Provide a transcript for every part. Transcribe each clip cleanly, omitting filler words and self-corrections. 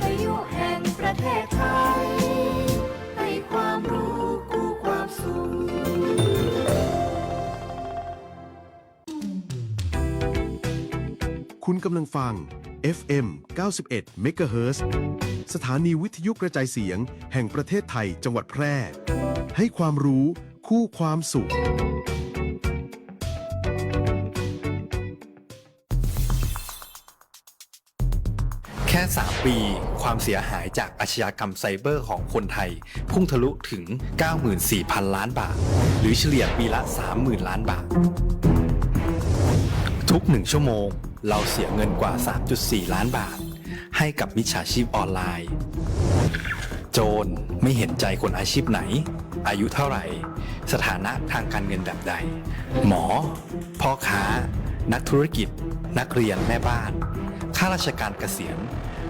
ทยุแห่งประเทศไทยให้ความรู้คู่ความสุขคุณกำลังฟัง FM 91 MHz สถานีวิทยุกระจายเสียงแห่งประเทศไทยจังหวัดแพร่ให้ความรู้คู่ความสุขแค่ 3 ปีความเสียหายจากอาชญากรรมไซเบอร์ของคนไทยพุ่งทะลุถึง 94,000 ล้านบาทหรือเฉลี่ยปีละ 30,000 ล้านบาททุก1ชั่วโมงเราเสียเงินกว่า 3.4 ล้านบาทให้กับมิจฉาชีพออนไลน์โจรไม่เห็นใจคนอาชีพไหนอายุเท่าไหร่สถานะทางการเงินแบบใดหมอพ่อค้านักธุรกิจนักเรียนแม่บ้านข้าราชการเกษียณ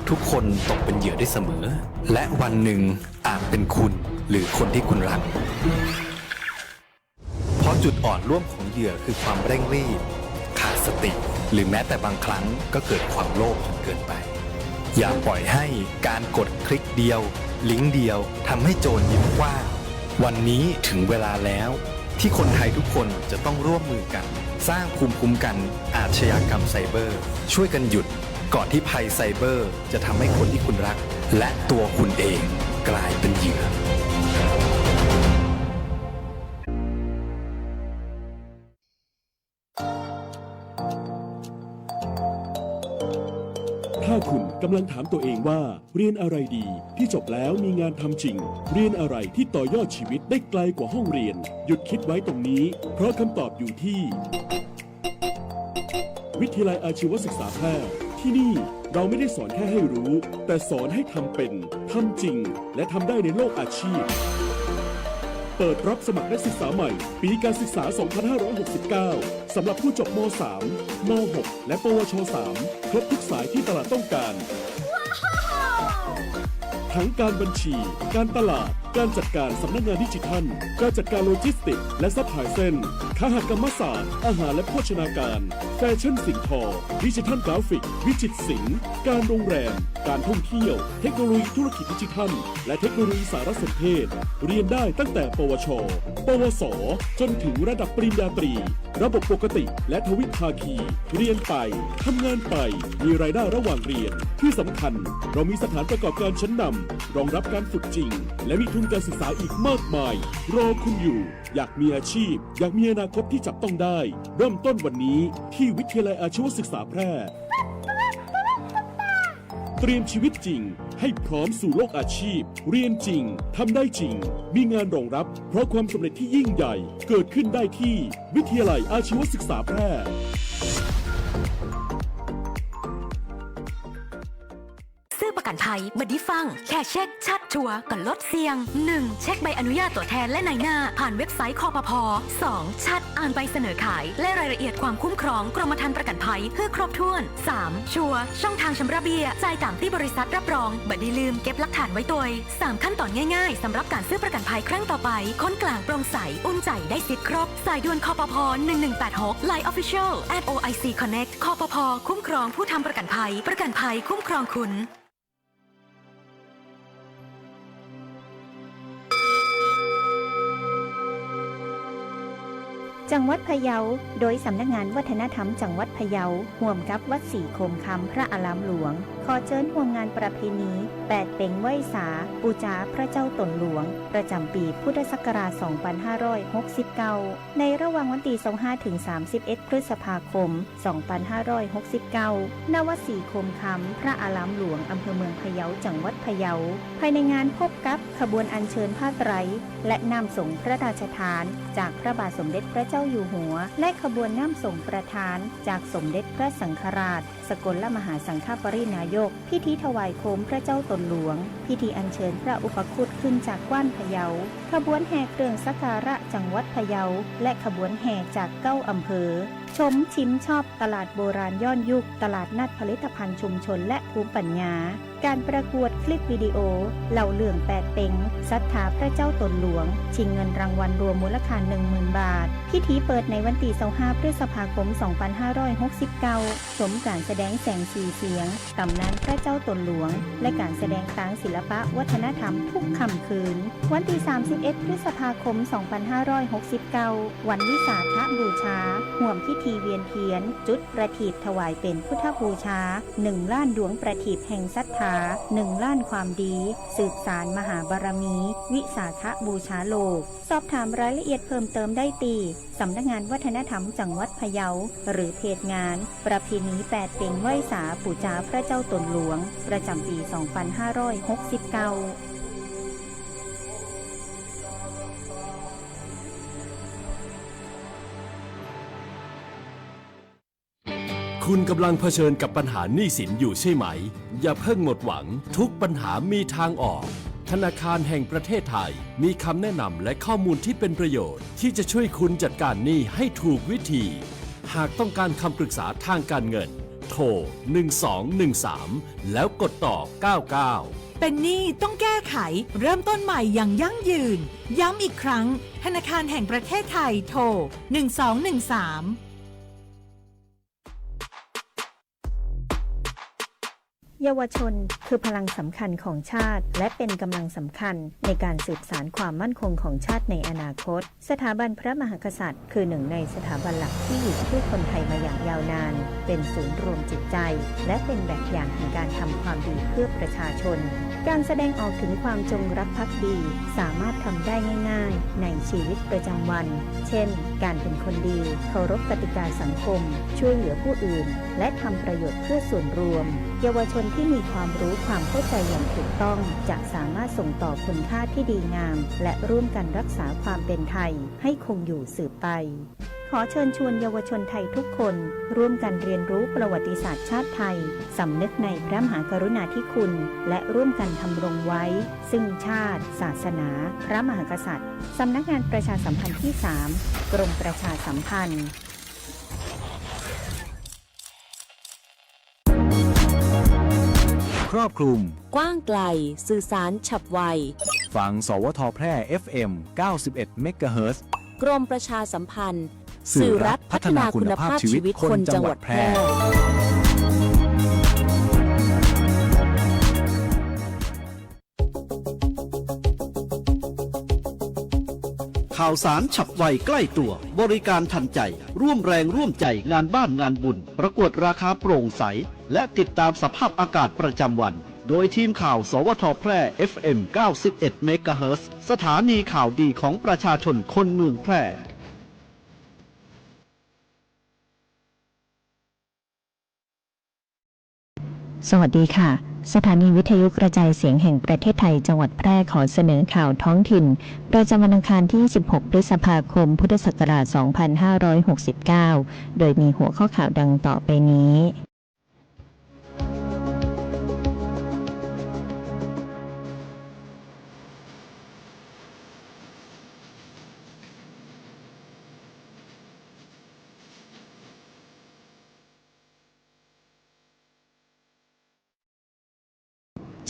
ทุกคนตกเป็นเหยื่อได้เสมอและวันหนึ่งอาจเป็นคุณหรือคนที่คุณรักเพราะจุดอ่อนร่วมของเหยื่อคือความเร่งรีบขาดสติหรือแม้แต่บางครั้งก็เกิดความโลภจนเกินไปอย่าปล่อยให้การกดคลิกเดียวลิงก์เดียวทำให้โจรยิ้มกว้างวันนี้ถึงเวลาแล้วที่คนไทยทุกคนจะต้องร่วมมือกันสร้างภูมิคุ้มกันอาชญากรรมไซเบอร์ช่วยกันหยุดก่อนที่ภัยไซเบอร์จะทำให้คนที่คุณรักและตัวคุณเองกลายเป็นเหยื่อถ้าคุณกำลังถามตัวเองว่าเรียนอะไรดีที่จบแล้วมีงานทำจริงเรียนอะไรที่ต่อยอดชีวิตได้ไกลกว่าห้องเรียนหยุดคิดไว้ตรงนี้เพราะคำตอบอยู่ที่วิทยาลัยอาชีวศึกษาแพร่ที่นี่เราไม่ได้สอนแค่ให้รู้แต่สอนให้ทำเป็นทำจริงและทำได้ในโลกอาชีพเปิดรับสมัครนักศึกษาใหม่ปีการศึกษา 2569 สำหรับผู้จบม.3 ม.6 และปวช.3 ครบทุกสายที่ตลาดต้องการทั้งการบัญชีการตลาดการจัดการสำนักงานดิจิทัลการจัดการโลจิสติกส์และซัพพลายเส้นคหกรรมศาสตร์อาหารและโภชนาการแฟชั่นสิ่งทอดิจิทัลกราฟิกวิจิตรศิลป์การโรงแรมการท่องเที่ยวเทคโนโลยีธุรกิจดิจิทัลและเทคโนโลยีสารสนเทศเรียนได้ตั้งแต่ปวช ปวส จนถึงระดับปริญญาตรีระบบปกติและทวิภาคีเรียนไปทำงานไปมีรายได้ระหว่างเรียนที่สำคัญเรามีสถานประกอบการชั้นนำรองรับการฝึกจริงและมีทุนการศึกษาอีกมากมายรอคุณอยู่อยากมีอาชีพอยากมีอนาคตที่จับต้องได้เริ่มต้นวันนี้ที่วิทยาลัยอาชีวศึกษาแพร่เตรียมชีวิตจริงให้พร้อมสู่โลกอาชีพเรียนจริงทำได้จริงมีงานรองรับเพราะความสำเร็จที่ยิ่งใหญ่เกิดขึ้นได้ที่วิทยาลัยอาชีวศึกษาแพร่ประกันภัยบัดดี้ฟังแค่เช็คชัดชัวร์ก่อนลดเสี่ยง 1. เช็คใบอนุญาตตัวแทนและนายหน้าผ่านเว็บไซต์คปภ. 2. ชัดอ่านใบเสนอขายและรายละเอียดความคุ้มครองกรมธรรม์ประกันภัยเพื่อครบถ้วน 3. ชัวร์ช่องทางชำระเบี้ยจ่ายตามที่บริษัทรับรองบัดดี้ลืมเก็บหลักฐานไว้ตัว 3 ขั้นตอนง่ายๆสำหรับการซื้อประกันภัยครั้งต่อไปค้นกลางโปร่งใสอุ่นใจได้สิทธิ์ครบสายด่วนคปภ. 1186 Line Official @OIC Connect คปภ.คุ้มครองผู้ทำประกันภัยคุ้มครองคุณจังหวัดพะเยาโดยสำนักงานวัฒนธรรมจังหวัดพะเยาร่วมกับวัดศรีโคมคำพระอารามหลวงขอเชิญร่วมงานประเพณีแปดเป่งไหว้สาปูจาพระเจ้าตนหลวงประจำปีพุทธศักราช 2569 ในระหว่างวันที่ 25 ถึง 31 พฤษภาคม 2569 ณ วัดศรีโคมคำพระอารามหลวงอำเภอเมืองพะเยาจังหวัดพะเยาภายในงานพบกับขบวนอัญเชิญผ้าไตรและน้ำสงพระราชทานจากพระบาทสมเด็จพระเจ้าอยู่หัวและขบวนน้ำส่งประทานจากสมเด็จพระสังฆราชสกลมหาสังฆปรินายกพิธีถวายโคมพระเจ้าตนหลวงพิธีอัญเชิญพระอุปคุตขึ้นจากกว้านพะเยาขบวนแห่เครื่องสักการะจังหวัดพะเยาและขบวนแห่จาก9 อำเภอ ชมชิมชอบตลาดโบราณย้อนยุคตลาดนัดผลิตภัณฑ์ชุมชนและภูมิปัญญาการประกวดคลิปวิดีโอเหล่าเรื่อง8เป็งศรัทธาพระเจ้าตนหลวงชิงเงินรางวัลรวมมูลค่า 10,000 บาทพิธีเปิดในวันที่25พฤษภาคม 2569ชมการแสดงแสงสีเสียงตำนานพระเจ้าตนหลวงและการแสดงทางศิลปะวัฒนธรรมทุกค่ำคืนวันที่31พฤษภาคม 2569วันวิสาขบูชาห่วมพิธีเวียนเทียนจุดประทีปถวายเป็นพุทธบูชา1 ล้านดวงประทีปแห่งศรัทธา1 ล้านความดีสืบสารมหาบารมี วิสาขบูชาโลกสอบถามรายละเอียดเพิ่มเติมได้ที่สำนักงานวัฒนธรรมจังหวัดพะเยาหรือเพจงานประเพณี8เป็งไหว้สาปูจาพระเจ้าตนหลวงประจำปี 2569คุณกำลังเผชิญกับปัญหาหนี้สินอยู่ใช่ไหมอย่าเพิ่งหมดหวังทุกปัญหามีทางออกธนาคารแห่งประเทศไทยมีคำแนะนำและข้อมูลที่เป็นประโยชน์ที่จะช่วยคุณจัดการหนี้ให้ถูกวิธีหากต้องการคำปรึกษาทางการเงินโทร1213แล้วกดต่อ99เป็นหนี้ต้องแก้ไขเริ่มต้นใหม่อย่างยั่งยืนย้ำอีกครั้งธนาคารแห่งประเทศไทยโทร1213เยาวชนคือพลังสำคัญของชาติและเป็นกำลังสำคัญในการสืบสานความมั่นคงของชาติในอนาคตสถาบันพระมหากษัตริย์คือหนึ่งในสถาบันหลักที่อยู่คู่คนไทยมาอย่างยาวนานเป็นศูนย์รวมจิตใจและเป็นแบบอย่างแห่งการทำความดีเพื่อประชาชนการแสดงออกถึงความจงรักภักดีสามารถทำได้ง่ายๆในชีวิตประจำวันเช่นการเป็นคนดีเคารพกติกาสังคมช่วยเหลือผู้อื่นและทำประโยชน์เพื่อส่วนรวมเยาวชนที่มีความรู้ความเข้าใจอย่างถูกต้องจะสามารถส่งต่อคุณค่าที่ดีงามและร่วมกันรักษาความเป็นไทยให้คงอยู่สืบไปขอเชิญชวนเยาวชนไทยทุกคนร่วมกันเรียนรู้ประวัติศาสตร์ชาติไทยสำนึกในพระมหากรุณาธิคุณและร่วมกันทำรงไว้ซึ่งชาติศาสนาพระมหากษัตริย์สำนักงานประชาสัมพันธ์ที่ 3 กรมประชาสัมพันธ์ครอบคลุมกว้างไกลสื่อสารฉับไวฟังสวทแพร่ FM 91 MHz กรมประชาสัมพันธ์ สื่อรัฐพัฒนาคุณภาพชีวิตคนจังหวัดแพร่ข่าวสารฉับไวใกล้ตัวบริการทันใจร่วมแรงร่วมใจงานบ้านงานบุญประกวดราคาโปร่งใสและติดตามสภาพอากาศประจำวันโดยทีมข่าวสวทแพร่ FM 91 MHz สถานีข่าวดีของประชาชนคนเมืองแพร่สวัสดีค่ะสถานีวิทยุกระจายเสียงแห่งประเทศไทยจังหวัดแพร่ขอเสนอข่าวท้องถิ่นประจำวันอังคารที่16พฤษภาคมพุทธศักราช2569โดยมีหัวข้อข่าวดังต่อไปนี้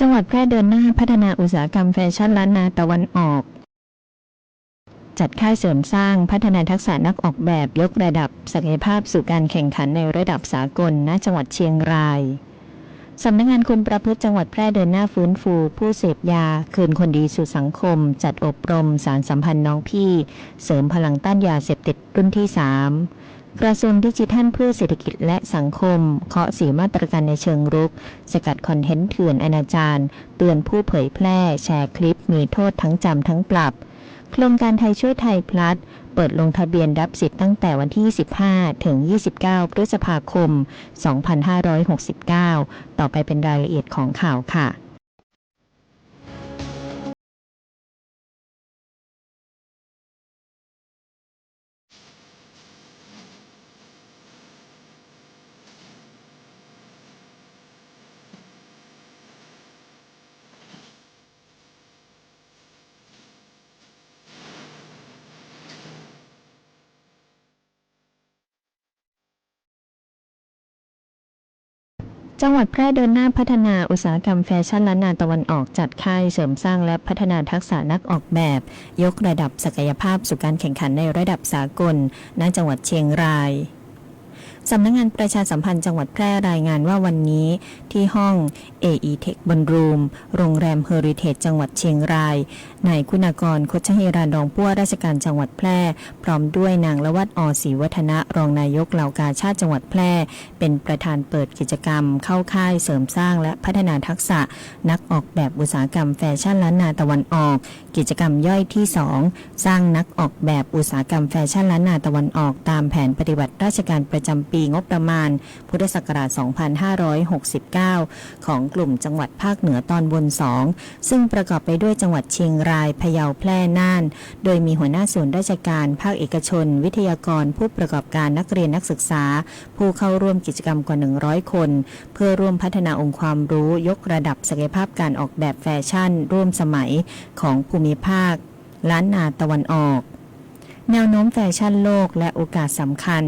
จังหวัดแพร่เดินหน้าพัฒนาอุตสาหกรรมแฟชั่นล้านนาตะวันออกจัดค่ายเสริมสร้างพัฒนาทักษะนักออกแบบยกระดับศักยภาพสู่การแข่งขันในระดับสากลณจังหวัดเชียงรายสำนักงานคุมประพฤติจังหวัดแพร่เดินหน้าฟื้นฟูผู้เสพยาคืนคนดีสู่สังคมจัดอบรมสารสัมพันธ์น้องพี่เสริมพลังต้านยาเสพติดรุ่นที่3กระทรวงดิจิทัลเพื่อเศรษฐกิจและสังคมเคาะ4มาตรการในเชิงรุกสกัดคอนเทนต์เถื่อนอนาจารเตือนผู้เผยแพร่แชร์คลิปมีโทษทั้งจำทั้งปรับโครงการไทยช่วยไทยพลัสเปิดลงทะเบียนรับสิทธิ์ตั้งแต่วันที่15ถึง29พฤษภาคม2569ต่อไปเป็นรายละเอียดของข่าวค่ะ จังหวัดแพร่เดินหน้าพัฒนาอุตสาหกรรมแฟชั่นล้านนาตะวันออกจัดค่ายเสริมสร้างและพัฒนาทักษะนักออกแบบยกระดับศักยภาพสู่การแข่งขันในระดับสากลณจังหวัดเชียงรายสำนักงานประชาสัมพันธ์จังหวัดแพร่รายงานว่าวันนี้ที่ห้อง AE Tech Ballroom โรงแรม Heritage จังหวัดเชียงรายนายคุณากร คชเฮรานรองผู้ว่าราชการจังหวัดแพร่พร้อมด้วยนางละวัฒน์ ศรีวัฒนะรองนายกเหล่ากาชาดจังหวัดแพร่เป็นประธานเปิดกิจกรรมเข้าค่ายเสริมสร้างและพัฒนาทักษะนักออกแบบอุตสาหกรรมแฟชั่นล้านนาตะวันออกกิจกรรมย่อยที่ 2 สร้างนักออกแบบอุตสาหกรรมแฟชั่นล้านนาตะวันออกตามแผนปฏิบัติราชการประจำปีงบประมาณพุทธศักราช 2569 ของกลุ่มจังหวัดภาคเหนือตอนบน 2 ซึ่งประกอบไปด้วยจังหวัดเชียงรายพะเยาแพร่น่านโดยมีหัวหน้าส่วนราชการภาคเอกชนวิทยากรผู้ประกอบการนักเรียนนักศึกษาผู้เข้าร่วมกิจกรรมกว่า 100 คนเพื่อร่วมพัฒนาองค์ความรู้ยกระดับศักยภาพการออกแบบแฟชั่นร่วมสมัยของภูมิภาคล้านนาตะวันออกแนวโน้มแฟชั่นโลกและโอกาสสำคัญ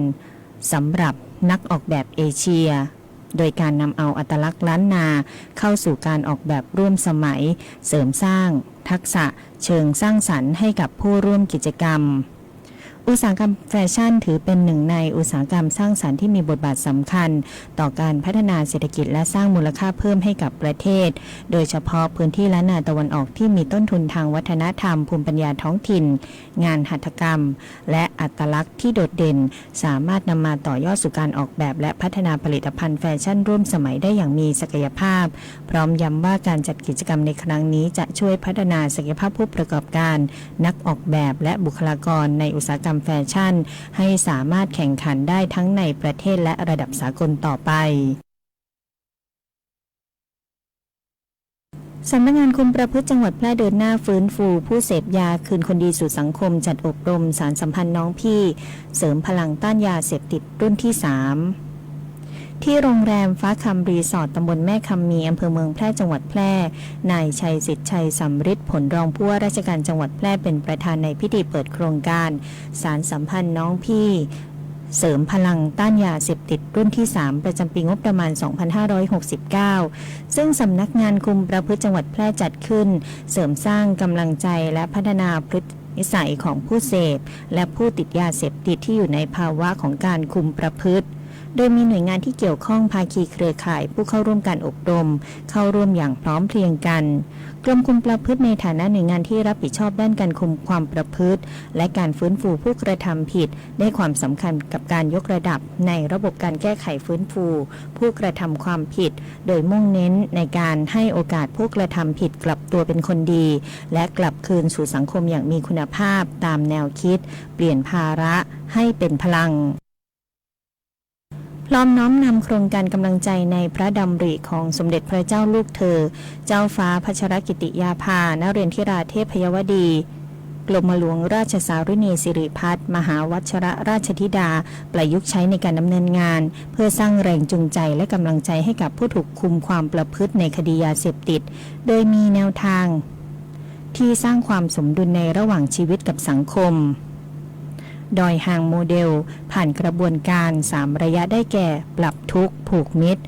สำหรับนักออกแบบเอเชียโดยการนำเอาอัตลักษณ์ล้านนาเข้าสู่การออกแบบร่วมสมัยเสริมสร้างทักษะเชิงสร้างสรรค์ให้กับผู้ร่วมกิจกรรมอุตสาหกรรมแฟชั่นถือเป็นหนึ่งในอุตสาหกรรมสร้างสรรค์ที่มีบทบาทสำคัญต่อการพัฒนาเศรษฐกิจและสร้างมูลค่าเพิ่มให้กับประเทศโดยเฉพาะพื้นที่ล้านนาตะวันออกที่มีต้นทุนทางวัฒนธรรมภูมิปัญญาท้องถิ่นงานหัตถกรรมและอัตลักษณ์ที่โดดเด่นสามารถนำมาต่อยอดสู่การออกแบบและพัฒนาผลิตภัณฑ์แฟชั่นร่วมสมัยได้อย่างมีศักยภาพพร้อมย้ำว่าการจัดกิจกรรมในครั้งนี้จะช่วยพัฒนาศักยภาพผู้ประกอบการนักออกแบบและบุคลากรในอุตสาหกรรมแฟชั่นให้สามารถแข่งขันได้ทั้งในประเทศและระดับสากลต่อไปสำนักงานคุมประพฤติจังหวัดแพร่เดินหน้าฟื้นฟูผู้เสพยาคืนคนดีสู่สังคมจัดอบรมสารสัมพันธ์น้องพี่เสริมพลังต้านยาเสพติดรุ่นที่ 3ที่โรงแรมฟ้าคำรีสอร์ทตำบลแม่คำมีอำเภอเมืองแพร่จังหวัดแพร่นายชัยสิทธิ์ชัยสำริดผลรองผู้ว่าราชการจังหวัดแพร่เป็นประธานในพิธีเปิดโครงการสารสัมพันธ์น้องพี่เสริมพลังต้านยาเสพติดรุ่นที่ 3 ประจำปีงบประมาณ 2569 ซึ่งสำนักงานคุมประพฤติจังหวัดแพร่จัดขึ้นเสริมสร้างกำลังใจและพัฒนาพฤตินิสัยของผู้เสพและผู้ติดยาเสพติดที่อยู่ในภาวะของการคุมประพฤติโดยมีหน่วยงานที่เกี่ยวข้องภาคีเครือข่ายผู้เข้าร่วมการอบรมเข้าร่วมอย่างพร้อมเพรียงกันกรมคุมประพฤติในฐานะหน่วยงานที่รับผิดชอบด้านการคุมความประพฤติและการฟื้นฟูผู้กระทำผิดได้ความสำคัญกับการยกระดับในระบบการแก้ไขฟื้นฟูผู้กระทำความผิดโดยมุ่งเน้นในการให้โอกาสผู้กระทำผิดกลับตัวเป็นคนดีและกลับคืนสู่สังคมอย่างมีคุณภาพตามแนวคิดเปลี่ยนภาระให้เป็นพลังพร้อมน้อมนำโครงการกำลังใจในพระดำริของสมเด็จพระเจ้าลูกเธอเจ้าฟ้าพัชรกิติยาภานเรนทิราเทพยวดีกรมหลวงราชสารินีสิริพัฒน์มหาวัชรราชธิดาประยุกต์ใช้ในการดำเนินงานเพื่อสร้างแรงจูงใจและกำลังใจให้กับผู้ถูกคุมความประพฤติในคดียาเสพติดโดยมีแนวทางที่สร้างความสมดุลในระหว่างชีวิตกับสังคมดอยหางโมเดลผ่านกระบวนการ3ระยะได้แก่ปรับทุกข์ผูกมิตร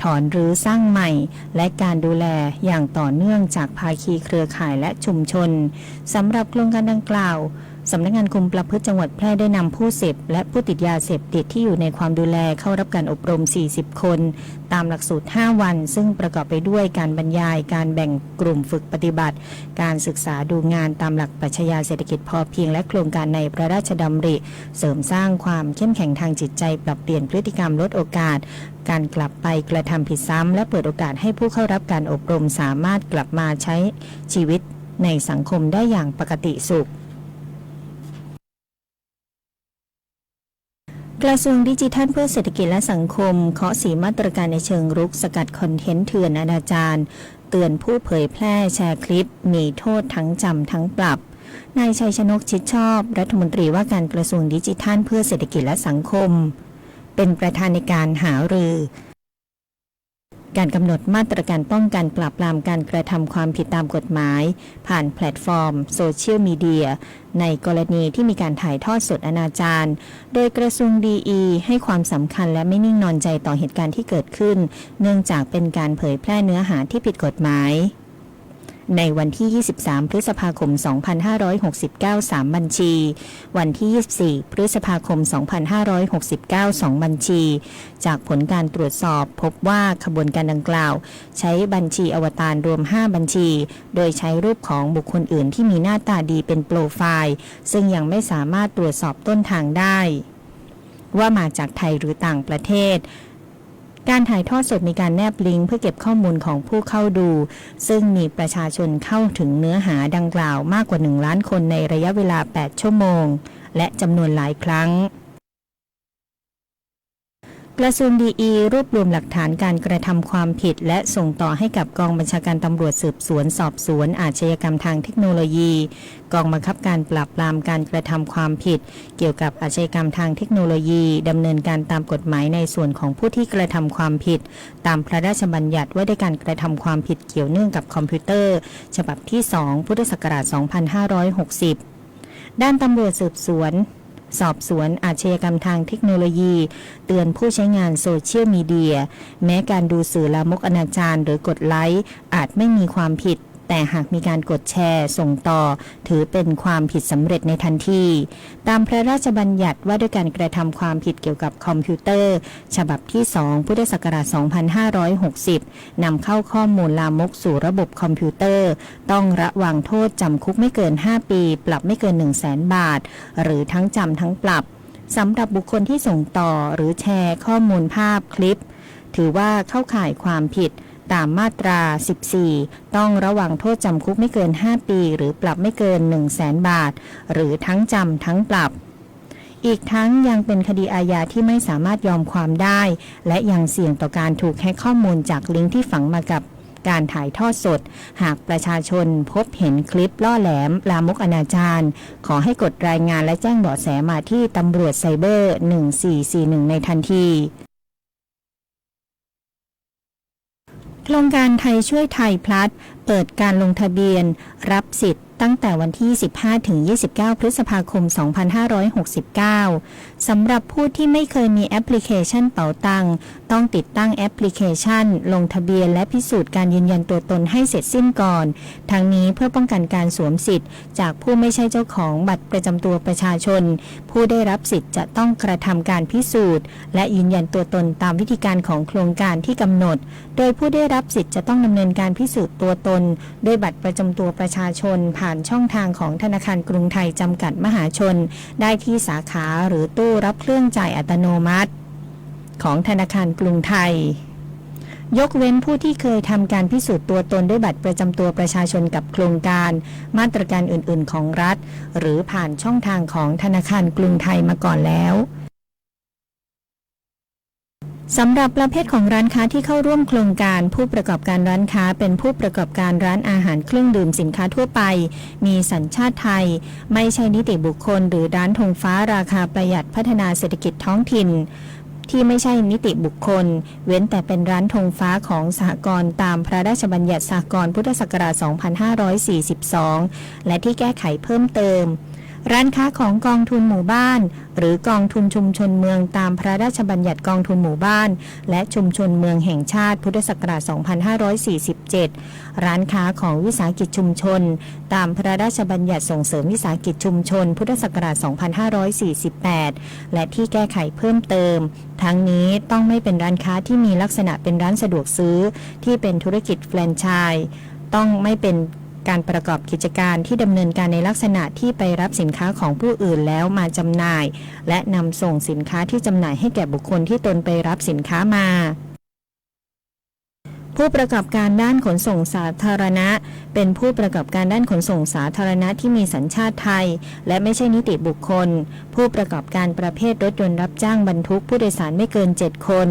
ถอนหรือสร้างใหม่และการดูแลอย่างต่อเนื่องจากภาคีเครือข่ายและชุมชนสำหรับโครงการดังกล่าวสำนักงานคุมประพฤติจังหวัดแพร่ได้นำผู้เสพและผู้ติดยาเสพติดที่อยู่ในความดูแลเข้ารับการอบรม40คนตามหลักสูตร5วันซึ่งประกอบไปด้วยการบรรยายการแบ่งกลุ่มฝึกปฏิบัติการศึกษาดูงานตามหลักปรัชญาเศรษฐกิจพอเพียงและโครงการในพระราชดำริเสริมสร้างความเข้มแข็งทางจิตใจปรับเปลี่ยนพฤติกรรมลดโอกาสการกลับไปกระทำผิดซ้ำและเปิดโอกาสให้ผู้เข้ารับการอบรมสามารถกลับมาใช้ชีวิตในสังคมได้อย่างปกติสุขกระทรวงดิจิทัลเพื่อเศรษฐกิจและสังคมเคาะ4มาตรการในเชิงรุกสกัดคอนเทนต์เถื่อนอนาจารเตือนผู้เผยแพร่แชร์คลิปมีโทษทั้งจำทั้งปรับนายชัยชนกชิดชอบรัฐมนตรีว่าการกระทรวงดิจิทัลเพื่อเศรษฐกิจและสังคมเป็นประธานในการหารือ การกำหนดมาตรการป้องกันปราบปรามการกระทำความผิดตามกฎหมายผ่านแพลตฟอร์มโซเชียลมีเดียในกรณีที่มีการถ่ายทอดสดอนาจารโดยกระทรวงดีให้ความสำคัญและไม่นิ่งนอนใจต่อเหตุการณ์ที่เกิดขึ้นเนื่องจากเป็นการเผยแพร่เนื้อหาที่ผิดกฎหมายในวันที่ 23 พฤษภาคม 2569 3 บัญชี วันที่ 24 พฤษภาคม 2569 2 บัญชี จากผลการตรวจสอบพบว่าขบวนการดังกล่าวใช้บัญชีอวตารรวม 5 บัญชี โดยใช้รูปของบุคคลอื่นที่มีหน้าตาดีเป็นโปรไฟล์ซึ่งยังไม่สามารถตรวจสอบต้นทางได้ว่ามาจากไทยหรือต่างประเทศการถ่ายทอดสดมีการแนบลิงก์เพื่อเก็บข้อมูลของผู้เข้าดูซึ่งมีประชาชนเข้าถึงเนื้อหาดังกล่าวมากกว่า1 ล้านคนในระยะเวลา 8 ชั่วโมงและจำนวนหลายครั้งกระทรวงดีรวบรวมหลักฐานการกระทำความผิดและส่งต่อให้กับกองบัญชาการตำรวจสืบสวนสอบสวนอาชญากรรมทางเทคโนโลยีกองบังคับการปราบปรามการกระทำความผิดเกี่ยวกับอาชญากรรมทางเทคโนโลยีดำเนินการตามกฎหมายในส่วนของผู้ที่กระทำความผิดตามพระราชบัญญัติว่าด้วยการกระทำความผิดเกี่ยวเนื่องกับคอมพิวเตอร์ฉบับที่ 2 พุทธศักราช 2560 ด้านตำรวจสืบสวนสอบสวนอาชญากรรมทางเทคโนโลยีเตือนผู้ใช้งานโซเชียลมีเดียแม้การดูสื่อลามกอนาจารหรือกดไลค์อาจไม่มีความผิดแต่หากมีการกดแชร์ส่งต่อถือเป็นความผิดสำเร็จในทันทีตามพระราชบัญญัติว่าด้วยการกระทำความผิดเกี่ยวกับคอมพิวเตอร์ฉบับที่ 2 พุทธศักราช 2560 นำเข้าข้อมูลลามกสู่ระบบคอมพิวเตอร์ต้องระวังโทษจำคุกไม่เกิน 5 ปีปรับไม่เกิน 100,000 บาทหรือทั้งจำทั้งปรับสำหรับบุคคลที่ส่งต่อหรือแชร์ข้อมูลภาพคลิปถือว่าเข้าข่ายความผิดตามมาตรา 14 ต้องระวังโทษจำคุกไม่เกิน 5 ปีหรือปรับไม่เกิน 100,000 บาทหรือทั้งจำทั้งปรับอีกทั้งยังเป็นคดีอาญาที่ไม่สามารถยอมความได้และยังเสี่ยงต่อการถูกแฮ็กข้อมูลจากลิงก์ที่ฝังมากับการถ่ายทอดสดหากประชาชนพบเห็นคลิปล่อแหลมลามกอนาจารขอให้กดรายงานและแจ้งเบาะแสมาที่ตำรวจไซเบอร์ 1441 ในทันทีโครงการไทยช่วยไทยพลัสเปิดการลงทะเบียนรับสิทธิ์ตั้งแต่วันที่ 15 ถึง 29 พฤษภาคม 2569 สำหรับผู้ที่ไม่เคยมีแอปพลิเคชันเป๋าตังต้องติดตั้งแอปพลิเคชันลงทะเบียนและพิสูจน์การยืนยันตัวตนให้เสร็จสิ้นก่อนทั้งนี้เพื่อป้องกันการสวมสิทธิ์จากผู้ไม่ใช่เจ้าของบัตรประจำตัวประชาชนผู้ได้รับสิทธิ์จะต้องกระทำการพิสูจน์และยืนยันตัวตนตามวิธีการของโครงการที่กำหนดโดยผู้ได้รับสิทธิ์จะต้องดำเนินการพิสูจน์ตัวตนด้วยบัตรประจำตัวประชาชนผ่านช่องทางของธนาคารกรุงไทยจำกัดมหาชนได้ที่สาขาหรือตู้รับเครื่องจ่ายอัตโนมัติของธนาคารกรุงไทยยกเว้นผู้ที่เคยทำการพิสูจน์ตัวตนด้วยบัตรประจำตัวประชาชนกับโครงการมาตรการอื่นๆของรัฐหรือผ่านช่องทางของธนาคารกรุงไทยมาก่อนแล้วสำหรับประเภทของร้านค้าที่เข้าร่วมโครงการผู้ประกอบการร้านค้าเป็นผู้ประกอบการร้านอาหารเครื่องดื่มสินค้าทั่วไปมีสัญชาติไทยไม่ใช่นิติบุคคลหรือร้านธงฟ้าราคาประหยัดพัฒนาเศรษฐกิจท้องถิ่นที่ไม่ใช่นิติบุคคลเว้นแต่เป็นร้านธงฟ้าของสหกรณ์ตามพระราชบัญญัติสหกรณ์พุทธศักราช 2542 และที่แก้ไขเพิ่มเติมร้านค้าของกองทุนหมู่บ้านหรือกองทุนชุมชนเมืองตามพระราชบัญญัติกองทุนหมู่บ้านและชุมชนเมืองแห่งชาติพุทธศักราช 2547 ร้านค้าของวิสาหกิจชุมชนตามพระราชบัญญัติส่งเสริมวิสาหกิจชุมชนพุทธศักราช 2548 และที่แก้ไขเพิ่มเติมทั้งนี้ต้องไม่เป็นร้านค้าที่มีลักษณะเป็นร้านสะดวกซื้อที่เป็นธุรกิจแฟรนไชส์ต้องไม่เป็นการประกอบกิจการที่ดำเนินการในลักษณะที่ไปรับสินค้าของผู้อื่นแล้วมาจำหน่ายและนำส่งสินค้าที่จำหน่ายให้แก่บุคคลที่ตนไปรับสินค้ามาผู้ประกอบการด้านขนส่งสาธารณะเป็นผู้ประกอบการด้านขนส่งสาธารณะที่มีสัญชาติไทยและไม่ใช่นิติบุคคลผู้ประกอบการประเภทรถยนต์รับจ้างบรรทุกผู้โดยสารไม่เกิน7 คน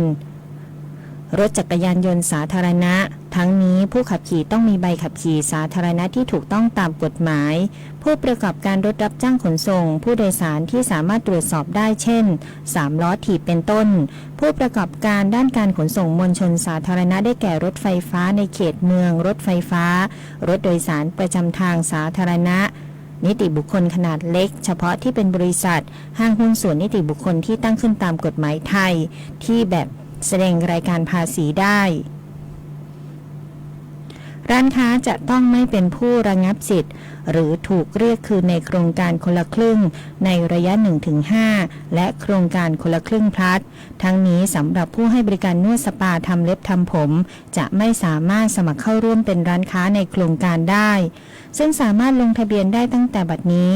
รถจักรยานยนต์สาธารณะทั้งนี้ผู้ขับขี่ต้องมีใบขับขี่สาธารณะที่ถูกต้องตามกฎหมายผู้ประกอบการรถรับจ้างขนส่งผู้โดยสารที่สามารถตรวจสอบได้เช่น3ล้อถีบเป็นต้นผู้ประกอบการด้านการขนส่งมวลชนสาธารณะได้แก่รถไฟฟ้าในเขตเมืองรถไฟฟ้ารถโดยสารประจำทางสาธารณะนิติบุคคลขนาดเล็กเฉพาะที่เป็นบริษัทห้างหุ้นส่วนนิติบุคคลที่ตั้งขึ้นตามกฎหมายไทยที่แบบแสดงรายการภาษีได้ร้านค้าจะต้องไม่เป็นผู้ระงับสิทธิ์หรือถูกเรียกคืนในโครงการคนละครึ่งในระยะ 1-5 และโครงการคนละครึ่งพลัสทั้งนี้สำหรับผู้ให้บริการนวดสปาทำเล็บทำผมจะไม่สามารถสมัครเข้าร่วมเป็นร้านค้าในโครงการได้ซึ่งสามารถลงทะเบียนได้ตั้งแต่บัดนี้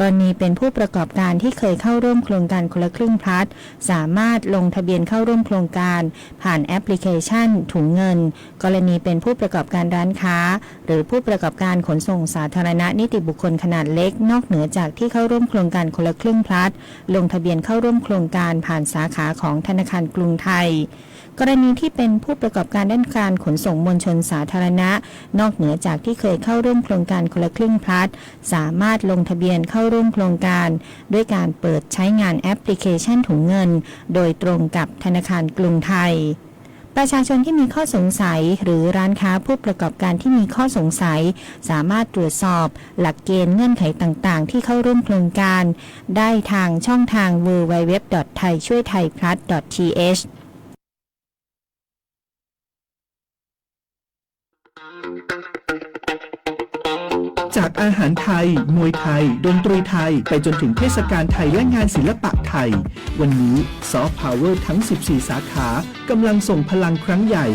กรณีเป็นผู้ประกอบการที่เคยเข้าร่วมโครงการคนละครึ่งพลัสสามารถลงทะเบียนเข้าร่วมโครงการผ่านแอปพลิเคชันถุงเงินกรณีเป็นผู้ประกอบการร้านค้าหรือผู้ประกอบการขนส่งสาธารณะนิติบุคคลขนาดเล็กนอกเหนือจากที่เข้าร่วมโครงการคนละครึ่งพลัสลงทะเบียนเข้าร่วมโครงการผ่านสาขาของธนาคารกรุงไทยกรณีที่เป็นผู้ประกอบการด้านการขนส่งมวลชนสาธารณะนอกเหนือจากที่เคยเข้าร่วมโครงการคนละครึ่งพลัสสามารถลงทะเบียนเข้าร่วมโครงการด้วยการเปิดใช้งานแอปพลิเคชันถุงเงินโดยตรงกับธนาคารกรุงไทยประชาชนที่มีข้อสงสัยหรือร้านค้าผู้ประกอบการที่มีข้อสงสัยสามารถตรวจสอบหลักเกณฑ์เงื่อนไขต่างๆที่เข้าร่วมโครงการได้ทางช่องทาง www.thaichoythaiplus.thจากอาหารไทยมวยไทยดนตรีไทยไปจนถึงเทศกาลไทยและงานศิลปะไทยวันนี้ซอฟต์พาวเวอร์ทั้ง14สาขากำลังส่งพลังครั้งใหญ่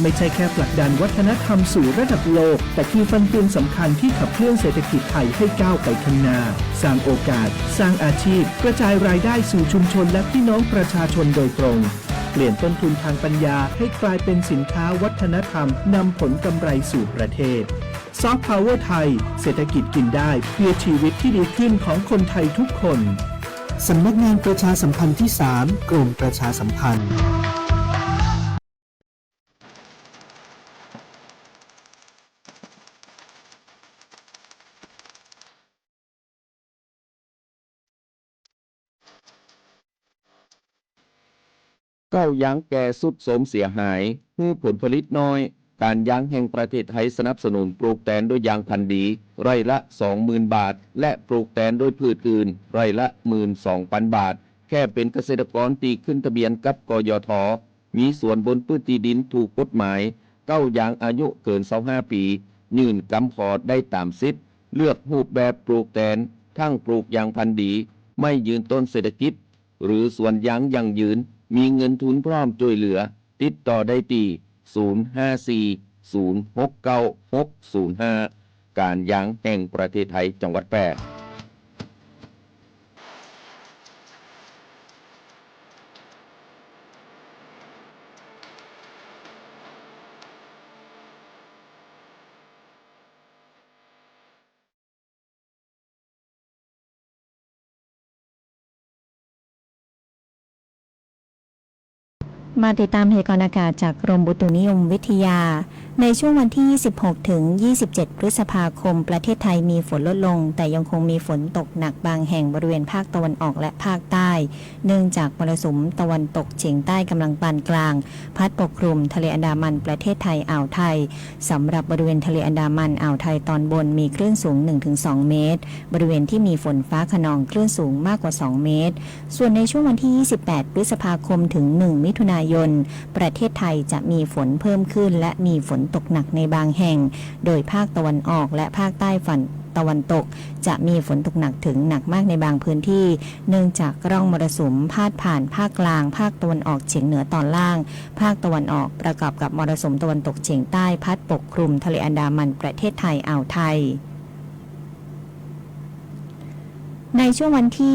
ไม่ใช่แค่ผลักดันวัฒนธรรมสู่ระดับโลกแต่คือฟันเฟืองสำคัญที่ขับเคลื่อนเศรษฐกิจไทยให้ก้าวไปข้างหน้าสร้างโอกาสสร้างอาชีพกระจายรายได้สู่ชุมชนและพี่น้องประชาชนโดยตรงเปลี่ยนต้นทุนทางปัญญาให้กลายเป็นสินค้าวัฒนธรรมนำผลกำไรสู่ประเทศซอฟต์พาวเวอร์ไทยเศรษฐกิจกินได้เพื่อชีวิตที่ดีขึ้นของคนไทยทุกคนสำนักงานประชาสัมพันธ์ที่ 3 กรมประชาสัมพันธ์เก้ายางแก่สุดโทรมเสียหายพืชผลผลิตน้อยการยางแห่งประเทศไทยสนับสนุนปลูกแตนด้วยยางพันธุ์ดีไร่ละ 20,000 บาทและปลูกแตนด้วยพืชอื่นไร่ละ 12,000 บาทแค่เป็นเกษตรกรตีขึ้นทะเบียนกับกยท.มีส่วนบนพื้นที่ดินถูกกฎหมายเก้ายางอายุเกิน25 ปียื่นกำขอได้ตามสิทธิ์เลือกรูปแบบปลูกแตนทั้งปลูกยางพันธุ์ดีไม่ยืนต้นเศรษฐกิจหรือส่วนยางยั่งยืนมีเงินทุนพร้อมช่วยเหลือติดต่อได้ที่054-069-605 การยางแห่งประเทศไทยจังหวัดแพร่มาติดตามพยากรณ์อากาศจากกรมอุตุนิยมวิทยาในช่วงวันที่ 26 ถึง 27 พฤษภาคมประเทศไทยมีฝนลดลงแต่ยังคงมีฝนตกหนักบางแห่งบริเวณภาคตะวันออกและภาคใต้เนื่องจากมรสุมตะวันตกเฉียงใต้กำลังปานกลางพัดปกคลุมทะเลอันดามันประเทศไทยอ่าวไทยสำหรับบริเวณทะเลอันดามันอ่าวไทยตอนบนมีคลื่นสูง 1-2 เมตรบริเวณที่มีฝนฟ้าคะนองคลื่นสูงมากกว่า 2 เมตรส่วนในช่วงวันที่ 28 พฤษภาคมถึง 1 มิถุนายนประเทศไทยจะมีฝนเพิ่มขึ้นและมีฝนตกหนักในบางแห่งโดยภาคตะวันออกและภาคใต้ฝั่งตะวันตกจะมีฝนตกหนักถึงหนักมากในบางพื้นที่เนื่องจากร่องมรสุมพาดผ่านภาคกลางภาคตะวันออกเฉียงเหนือตอนล่างภาคตะวันออกประกอบกับมรสุมตะวันตกเฉียงใต้พัดปกคลุมทะเลอันดามันประเทศไทยอ่าวไทยในช่วงวันที่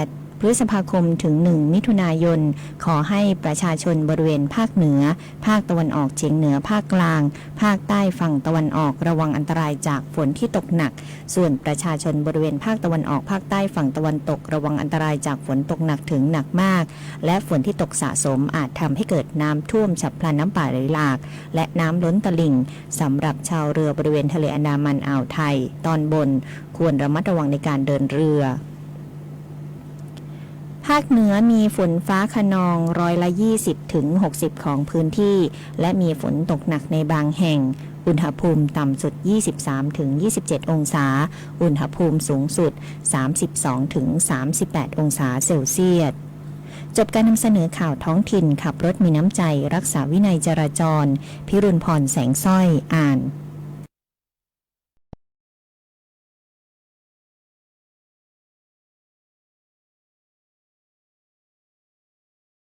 28 พฤษภาคมถึง 1 มิถุนายนขอให้ประชาชนบริเวณภาคเหนือภาคตะวันออกเฉียงเหนือภาคกลางภาคใต้ฝั่งตะวันออกระวังอันตรายจากฝนที่ตกหนักส่วนประชาชนบริเวณภาคตะวันออกภาคใต้ฝั่งตะวันตกระวังอันตรายจากฝนตกหนักถึงหนักมากและฝนที่ตกสะสมอาจทำให้เกิดน้ำท่วมฉับพลันน้ำป่าไหลหลากและน้ำล้นตลิ่งสำหรับชาวเรือบริเวณทะเลอันดามันอ่าวไทยตอนบนควรระมัดระวังในการเดินเรือภาคเหนือมีฝนฟ้าคะนอง20 ถึง 60ของพื้นที่และมีฝนตกหนักในบางแห่งอุณหภูมิต่ำสุด23 ถึง 27 องศาอุณหภูมิสูงสุด32 ถึง 38 องศาเซลเซียสจบการนำเสนอข่าวท้องถิ่นขับรถมีน้ำใจรักษาวินัยจราจรพิรุณพรแสงสร้อยอ่าน